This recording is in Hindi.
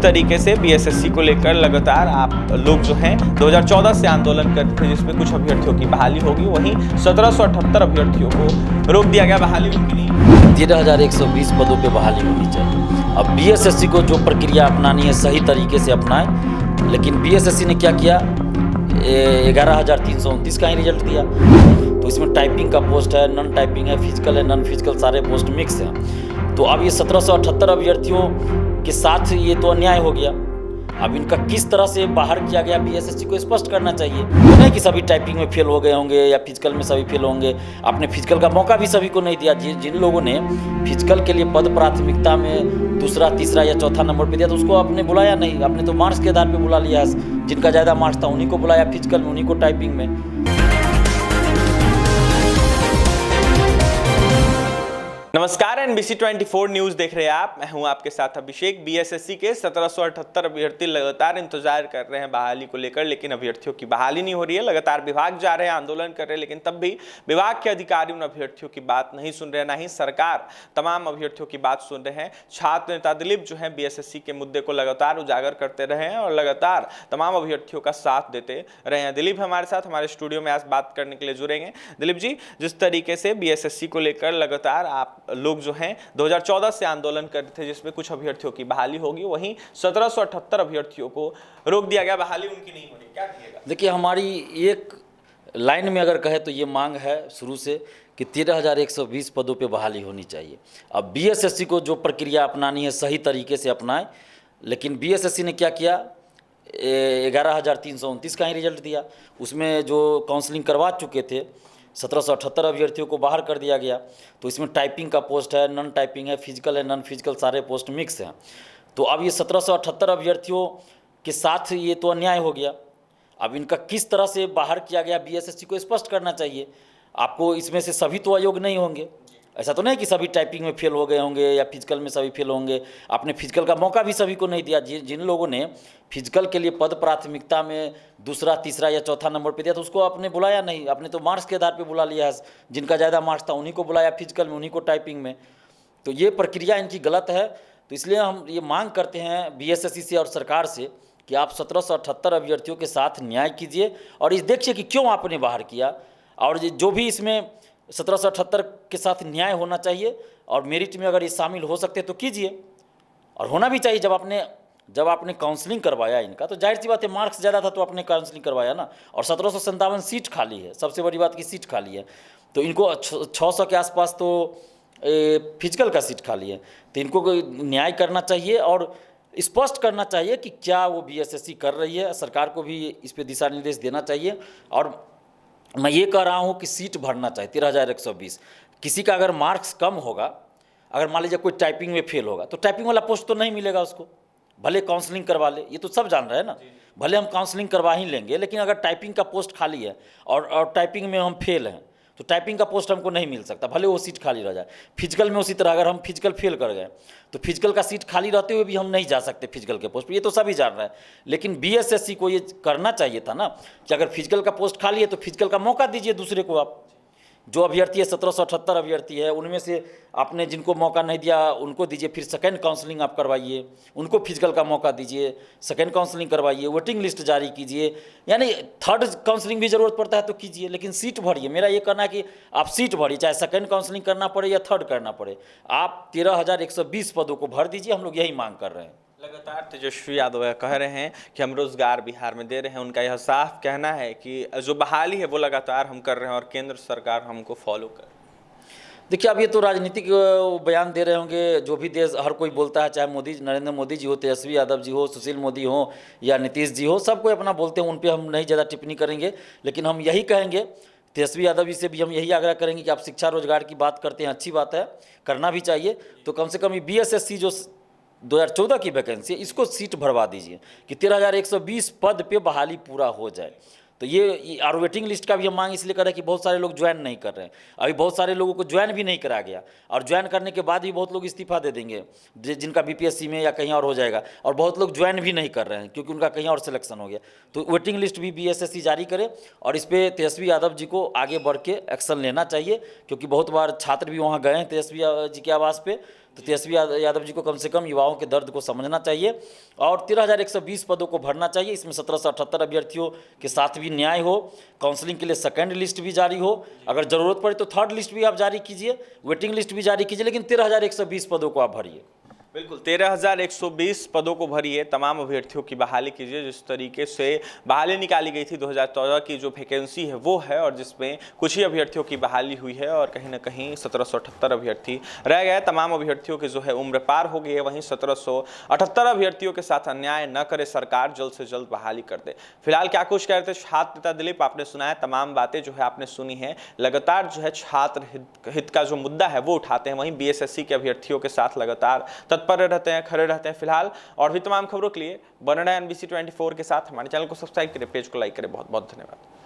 तरीके से बीएसएससी को लेकर लगातार आप लोग जो हैं 2014 से आंदोलन करते थे, जिसमें कुछ अभ्यर्थियों की बहाली होगी, वहीं 1778 अभ्यर्थियों को रोक दिया गया, बहाली उनकी नहीं। 13,120 पदों पे बहाली होनी चाहिए। अब बीएसएससी को जो प्रक्रिया अपनानी है सही तरीके से अपनाएं, लेकिन बीएसएससी ने क्या किया, 11,329 का ही रिजल्ट दिया। तो इसमें टाइपिंग का पोस्ट है, नॉन टाइपिंग है, फिजिकल है, नॉन फिजिकल, सारे पोस्ट मिक्स हैं। तो अब ये 1778 अभ्यर्थियों के साथ ये तो अन्याय हो गया। अब इनका किस तरह से बाहर किया गया बीएसएससी को स्पष्ट करना चाहिए। तो नहीं कि सभी टाइपिंग में फेल हो गए होंगे या फिजिकल में सभी फेल होंगे। आपने फिजिकल का मौका भी सभी को नहीं दिया। जिन लोगों ने फिजिकल के लिए पद प्राथमिकता में दूसरा, तीसरा या चौथा नंबर पे दिया, तो उसको आपने बुलाया नहीं। आपने तो मार्क्स के आधार पे बुला लिया। जिनका ज़्यादा मार्क्स था उन्हीं को बुलाया फिजिकल में, उन्हीं को टाइपिंग में। नमस्कार, NBC 24 न्यूज़ देख रहे हैं आप। मैं हूं आपके साथ अभिषेक। बीएसएससी के 1778 अभ्यर्थी लगातार इंतजार कर रहे हैं बहाली को लेकर, लेकिन अभ्यर्थियों की बहाली नहीं हो रही है। लगातार विभाग जा रहे हैं, आंदोलन कर रहे हैं, लेकिन तब भी विभाग के अधिकारी उन अभ्यर्थियों की बात नहीं सुन रहे हैं, ना ही सरकार तमाम अभ्यर्थियों की बात सुन रहे हैं। छात्र नेता दिलीप जो है बीएसएससी के मुद्दे को लगातार उजागर करते रहे हैं और लगातार तमाम अभ्यर्थियों का साथ देते रहे हैं। दिलीप हमारे साथ हमारे स्टूडियो में आज बात करने के लिए जुड़ेंगे। दिलीप जी, जिस तरीके से बीएसएससी को लेकर लगातार आप लोग जो हैं 2014 से आंदोलन कर रहे थे, जिसमें कुछ अभ्यर्थियों की बहाली होगी, वहीं 1778 अभ्यर्थियों को रोक दिया गया, बहाली उनकी नहीं हो रही, क्या कहिएगा? देखिए, हमारी एक लाइन में अगर कहे तो ये मांग है शुरू से कि 13,120 पदों पे बहाली होनी चाहिए। अब बीएसएससी को जो प्रक्रिया अपनानी है सही तरीके से अपनाएं, लेकिन बीएसएससी ने क्या किया, 11,329 का ही रिजल्ट दिया। उसमें जो काउंसलिंग करवा चुके थे 1778 अभ्यर्थियों को बाहर कर दिया गया। तो इसमें टाइपिंग का पोस्ट है, नॉन टाइपिंग है, फिजिकल है, नॉन फिजिकल, सारे पोस्ट मिक्स हैं। तो अब ये 1778 अभ्यर्थियों के साथ ये तो अन्याय हो गया। अब इनका किस तरह से बाहर किया गया बीएसएससी को स्पष्ट करना चाहिए। आपको इसमें से सभी तो अयोग्य नहीं होंगे। ऐसा तो नहीं कि सभी टाइपिंग में फेल हो गए होंगे या फिजिकल में सभी फेल होंगे। आपने फिजिकल का मौका भी सभी को नहीं दिया। जिन लोगों ने फिजिकल के लिए पद प्राथमिकता में दूसरा, तीसरा या चौथा नंबर पे दिया, तो उसको आपने बुलाया नहीं। आपने तो मार्क्स के आधार पे बुला लिया। जिनका ज़्यादा मार्क्स था उन्हीं को बुलाया फिजिकल में, उन्हीं को टाइपिंग में। तो ये प्रक्रिया इनकी गलत है। तो इसलिए हम ये मांग करते हैं बीएसएससी से और सरकार से कि आप 1778 अभ्यर्थियों के साथ न्याय कीजिए और इस देखिए कि क्यों आपने बाहर किया। और जो भी इसमें 1778 के साथ न्याय होना चाहिए और मेरिट में अगर ये शामिल हो सकते तो कीजिए, और होना भी चाहिए। जब आपने काउंसलिंग करवाया इनका, तो जाहिर सी बात है मार्क्स ज़्यादा था तो आपने काउंसलिंग करवाया ना। और 1757 सीट खाली है, सबसे बड़ी बात की सीट खाली है। तो इनको 600 के आसपास तो फिजिकल का सीट खाली है। तो इनको न्याय करना चाहिए और स्पष्ट करना चाहिए कि क्या वो बीएसएससी कर रही है। सरकार को भी इस पर दिशा निर्देश देना चाहिए। और मैं ये कह रहा हूँ कि सीट भरना चाहिए 13,120। किसी का अगर मार्क्स कम होगा, अगर मान लीजिए कोई टाइपिंग में फेल होगा, तो टाइपिंग वाला पोस्ट तो नहीं मिलेगा उसको, भले काउंसलिंग करवा ले। ये तो सब जान रहे हैं ना। भले हम काउंसलिंग करवा ही लेंगे, लेकिन अगर टाइपिंग का पोस्ट खाली है और टाइपिंग में हम फेल हैं, तो टाइपिंग का पोस्ट हमको नहीं मिल सकता, भले वो सीट खाली रह जाए। फिजिकल में उसी तरह अगर हम फिजिकल फेल कर गए तो फिजिकल का सीट खाली रहते हुए भी हम नहीं जा सकते फिजिकल के पोस्ट पर। ये तो सभी जान रहे हैं। लेकिन बीएसएससी को ये करना चाहिए था ना कि अगर फिजिकल का पोस्ट खाली है तो फिजिकल का मौका दीजिए दूसरे को। आप जो अभ्यर्थी है 1778 अभ्यर्थी है, उनमें से आपने जिनको मौका नहीं दिया उनको दीजिए। फिर सेकेंड काउंसलिंग आप करवाइए, उनको फिजिकल का मौका दीजिए, सेकेंड काउंसलिंग करवाइए, वेटिंग लिस्ट जारी कीजिए। यानी थर्ड काउंसलिंग भी ज़रूरत पड़ता है तो कीजिए, लेकिन सीट भरिए। मेरा ये कहना है कि आप सीट भरिए, चाहे सेकेंड काउंसलिंग करना पड़े या थर्ड करना पड़े। आप 13,120 पदों को भर दीजिए। हम लोग यही मांग कर रहे हैं। लगातार तेजस्वी यादव कह रहे हैं कि हम रोजगार बिहार में दे रहे हैं। उनका यह साफ कहना है कि जो बहाली है वो लगातार हम कर रहे हैं और केंद्र सरकार हमको फॉलो कर। देखिए, अब ये तो राजनीतिक बयान दे रहे होंगे। जो भी देश हर कोई बोलता है, चाहे नरेंद्र मोदी जी हो, तेजस्वी यादव जी हो, सुशील मोदी हो या नीतीश जी हो, सब कोई अपना बोलते हैं। उन पर हम नहीं ज़्यादा टिप्पणी करेंगे, लेकिन हम यही कहेंगे, तेजस्वी यादव जी से भी हम यही आग्रह करेंगे कि आप शिक्षा रोजगार की बात करते हैं, अच्छी बात है, करना भी चाहिए। तो कम से कम ये बीएसएससी जो 2014 की वैकेंसी है, इसको सीट भरवा दीजिए कि 13,120 पद पे बहाली पूरा हो जाए। तो ये और वेटिंग लिस्ट का भी हम मांग इसलिए कर रहे हैं कि बहुत सारे लोग ज्वाइन नहीं कर रहे हैं। अभी बहुत सारे लोगों को ज्वाइन भी नहीं करा गया, और ज्वाइन करने के बाद भी बहुत लोग इस्तीफा दे देंगे जिनका बीपीएससी में या कहीं और हो जाएगा। और बहुत लोग ज्वाइन भी नहीं कर रहे हैं क्योंकि उनका कहीं और सिलेक्शन हो गया। तो वेटिंग लिस्ट भी बीएसएससी जारी करे और इस पर तेजस्वी यादव जी को आगे बढ़ के एक्शन लेना चाहिए, क्योंकि बहुत बार छात्र भी वहाँ गए हैं तेजस्वी जी के आवास पे। तो तेजस्वी यादव जी को कम से कम युवाओं के दर्द को समझना चाहिए और 13,120 पदों को भरना चाहिए। इसमें 1778 अभ्यर्थियों के साथ भी न्याय हो, काउंसलिंग के लिए सेकंड लिस्ट भी जारी हो, अगर ज़रूरत पड़े तो थर्ड लिस्ट भी आप जारी कीजिए, वेटिंग लिस्ट भी जारी कीजिए, लेकिन 13,120 पदों को आप भरिए। बिल्कुल 13,120 पदों को भरिए, तमाम अभ्यर्थियों की बहाली कीजिए। जिस तरीके से बहाली निकाली गई थी 2014 की जो वैकेंसी है वो है, और जिसमें कुछ ही अभ्यर्थियों की बहाली हुई है और कहीं ना कहीं 1778 अभ्यर्थी रह गए। तमाम अभ्यर्थियों की जो है उम्र पार हो गई है। वहीं 1778 अभ्यर्थियों के साथ अन्याय न करे सरकार, जल्द से जल्द बहाली कर दे। फिलहाल क्या कुछ कह रहे थे छात्र नेता दिलीप, आपने सुना है, तमाम बातें जो है आपने सुनी है। लगातार जो है छात्र हित का जो मुद्दा है वो उठाते हैं, वहीं BSSC के अभ्यर्थियों के साथ लगातार तत्पर रहते हैं, खड़े रहते हैं। फिलहाल और भी तमाम खबरों के लिए बने रहें NBC 24 के साथ। हमारे चैनल को सब्सक्राइब करें, पेज को लाइक करें। बहुत बहुत धन्यवाद।